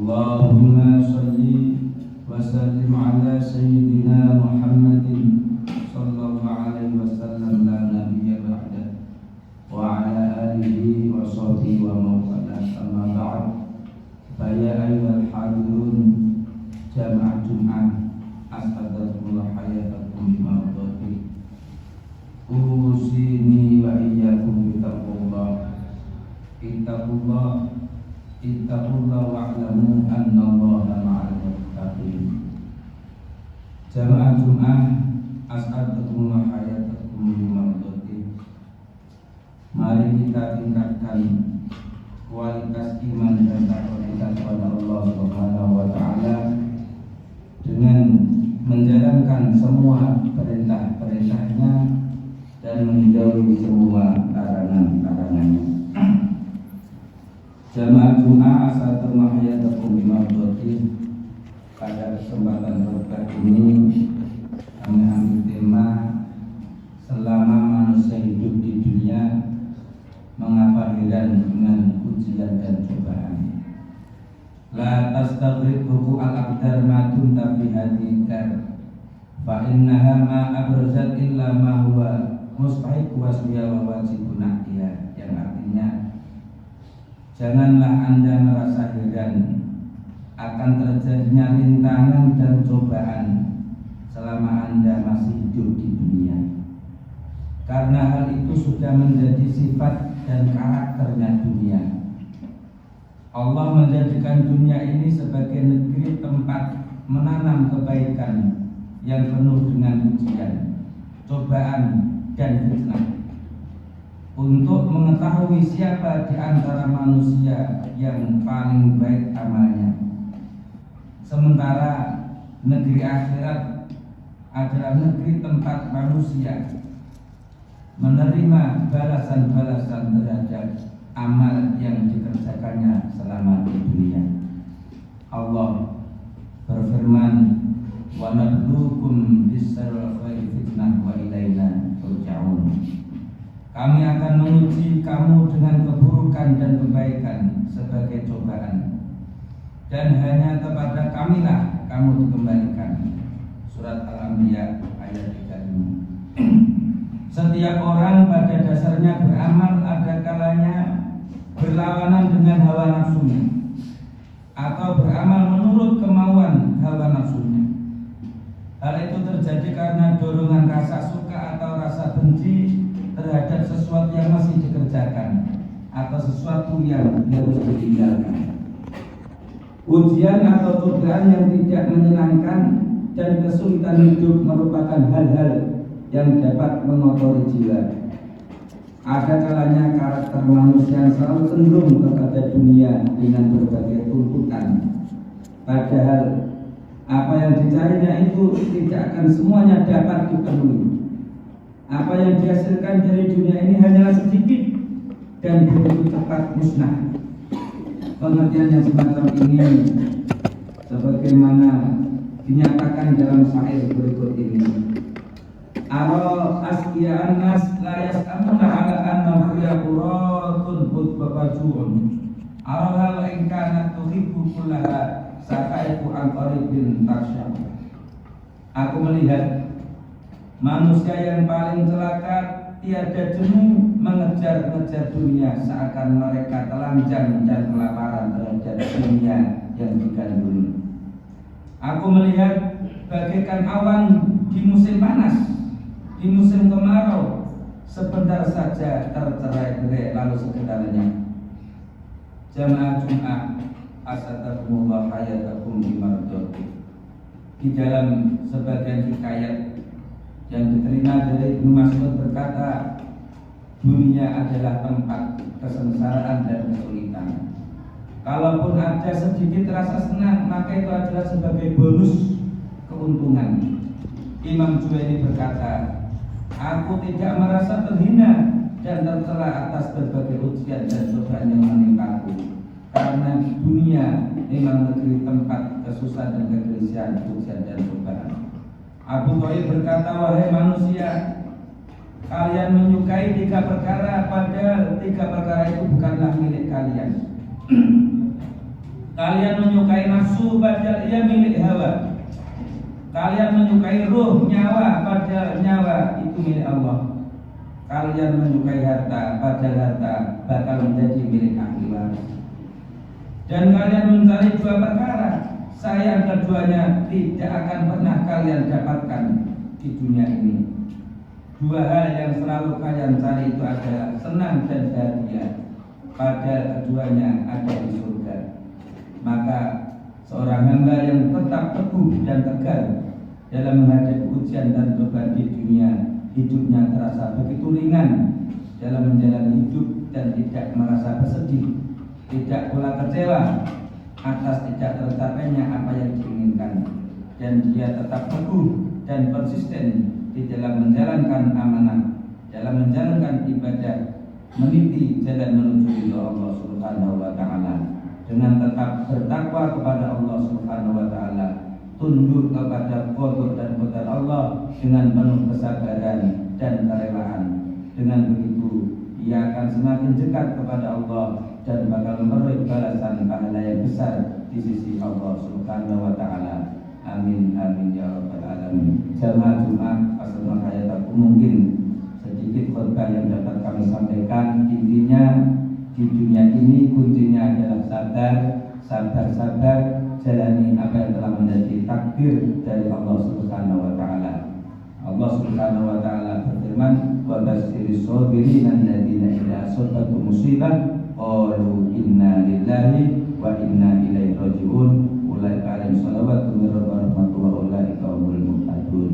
Allahumma salli wa sallim ala sayyidina Muhammadin sallallahu alaihi wasallam la nabiyya ba'da wa ala alihi wa sahbihi wa mawala amma ba'd. Fa ya ayyuhal hadirun jamaah Jum'ah as'adakumullah hayatakum bimardati usini wa iyyakum bittaqullah. Ittaqullah wa'lamu annallaha ma'al muttaqin. Jamaah Jum'ah as'adakumullah hayatakum bimardati. Mari kita tingkatkan kualitas iman dan takwa kita kepada Allah Subhanahu wa taala dengan menjalankan semua perintah-perintahnya dan menjauhi semua larangan-larangannya. Jamaah Jum'ah as'adakumullah hayatakum bimardati. Pada kesempatan berkah ini kami ambil tema selama manusia hidup di dunia, mengapa heran dengan ujian dan cobaan. La tastaghribhu al-aqdar ma kunta fi hadidar fa innaha ma abrazat illa ma huwa mustahiq wasbiya wa wajibun ahdiya. Yang artinya, janganlah Anda merasa heran akan terjadinya rintangan dan cobaan selama Anda masih hidup di dunia, karena hal itu sudah menjadi sifat dan karakternya dunia. Allah menjadikan dunia ini sebagai negeri tempat menanam kebaikan yang penuh dengan ujian, cobaan, dan fitnah, untuk mengetahui siapa di antara manusia yang paling baik amalnya. Sementara negeri akhirat adalah negeri tempat manusia menerima balasan-balasan terhadap amal yang dikerjakannya selama di dunia. Allah berfirman, wa nabluukum bis-syarri wal khairi fitnah wa ilaina turja'un. Kami akan menguji kamu dengan keburukan dan kebaikan sebagai cobaan, dan hanya kepada kamilah kamu dikembalikan. Surat Al-Anbiya ayat 35. Setiap orang pada dasarnya beramal ada kalanya berlawanan dengan hawa nafsunya, atau beramal menurut kemauan hawa nafsunya. Hal itu terjadi karena dorongan rasa suka atau rasa benci terhadap sesuatu yang masih dikerjakan atau sesuatu yang harus ditinggalkan. Ujian atau cobaan yang tidak menyenangkan dan kesulitan hidup merupakan hal-hal yang dapat mengotori jiwa. Ada kalanya karakter manusia selalu cenderung kepada dunia dengan berbagai tuntutan, padahal apa yang dicarinya itu tidak akan semuanya dapat dipenuhi. Apa yang dihasilkan dari dunia ini hanyalah sedikit dan begitu cepat musnah. Pengertian yang semacam ini sebagaimana dinyatakan dalam syair berikut ini. Ara asqiya'an nas la yas'amuna 'ala annahu yaquratun butbabajun. Ara wa in kanat tuhibbu kullaha sakaiku an qaribin tarsya. Aku melihat manusia yang paling celaka tiada jemu mengejar-ngejar dunia, seakan mereka telanjang dan kelaparan terhadap dunia yang digandrungi. Aku melihat bagaikan awan di musim panas, di musim kemarau, sebentar saja tercerai-berai lalu sekedarnya. Jamaah Jum'ah as'adakumullah hayatakum bimardati. Di dalam sebagian hikayat yang diterima dari Ibnu Mas'ud berkata, dunia adalah tempat kesengsaraan dan kesulitan. Kalaupun ada sedikit rasa senang, maka itu adalah sebagai bonus keuntungan. Imam Juwaini berkata, aku tidak merasa terhina dan tercela atas berbagai ujian dan cobaan yang menimpaku, karena dunia memang negeri tempat kesusahan dan kegelisahan, ujian dan cobaan. Abu Thayyib berkata, wahai manusia, kalian menyukai 3 perkara, padahal 3 perkara itu bukanlah milik kalian. Kalian menyukai nafsu padahal ia milik hawa. Kalian menyukai ruh, nyawa padahal nyawa itu milik Allah. Kalian menyukai harta padahal harta bakal menjadi milik ahli waris. Dan kalian mencari dua perkara, sayang keduanya tidak akan pernah kalian dapatkan di dunia ini. Dua hal yang selalu kalian cari itu adalah senang dan bahagia, padahal keduanya ada di surga. Maka seorang hamba yang tetap teguh dan tegar dalam menghadapi ujian dan beban di dunia, hidupnya terasa begitu ringan dalam menjalani hidup dan tidak merasa bersedih, tidak pula kecewa atas tidak tercapainya apa yang diinginkan, dan dia tetap teguh dan konsisten di dalam menjalankan amanah, dalam menjalankan ibadah, meniti jalan menuju ridha Allah Subhanahu wa taala, dengan tetap bertakwa kepada Allah Subhanahu wa taala, tunduk kepada qada dan qadar Allah dengan penuh kesabaran dan kerelaan. Dengan begitu ia akan semakin dekat kepada Allah dan bakal memperoleh balasan pahala yang besar di sisi Allah Subhanahu wa taala. Amin amin ya rabbal alamin. Jamaah Jumat Asal Hayataku, mungkin sedikit khutbah yang dapat kami sampaikan. Intinya di dunia ini kuncinya adalah sabar, jalani apa yang telah menjadi takdir dari Allah Subhanahu wa taala. Allah Subhanahu wa taala berfirman, "Wa basyiris sabirin alladziina idza asabathum musibah qalu inna lillahi wa inna ilaihi raji'un. Ulaika alaihim shalawatu min rabbihim wa ulaika humul muhtadun."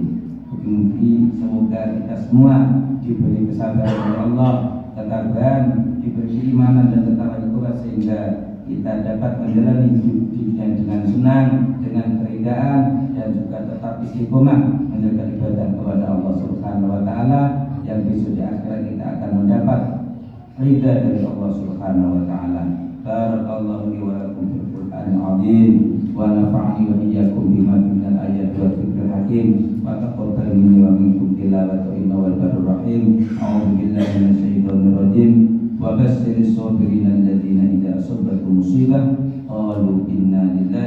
Mungkin semoga kita semua diberi kesabaran oleh Allah, ketabahan, diberi keimanan dan ketakwaan Tuhan, sehingga kita dapat menjalani hidup di dunia dengan senang, dengan keridaan, dan juga tetap istiqomah menjaga ibadah kepada Allah Subhanahu wa taala, yang besok di akhirat kita akan mendapat ridha dari Allah Subhanahu wa taala. Barakallahu li wa lakum fil Qur'anil azim wa nafa'ani wa iyyakum bima fihi minal ayati wa dzikril hakim wa taqabbal minni wa minkum tilawatahu innahu wal barur rahim. A'udzu billahi minasy syaithanir rajim. Wa basyiris sabirin alladziina idza asabathum musibah qalu inna lillahi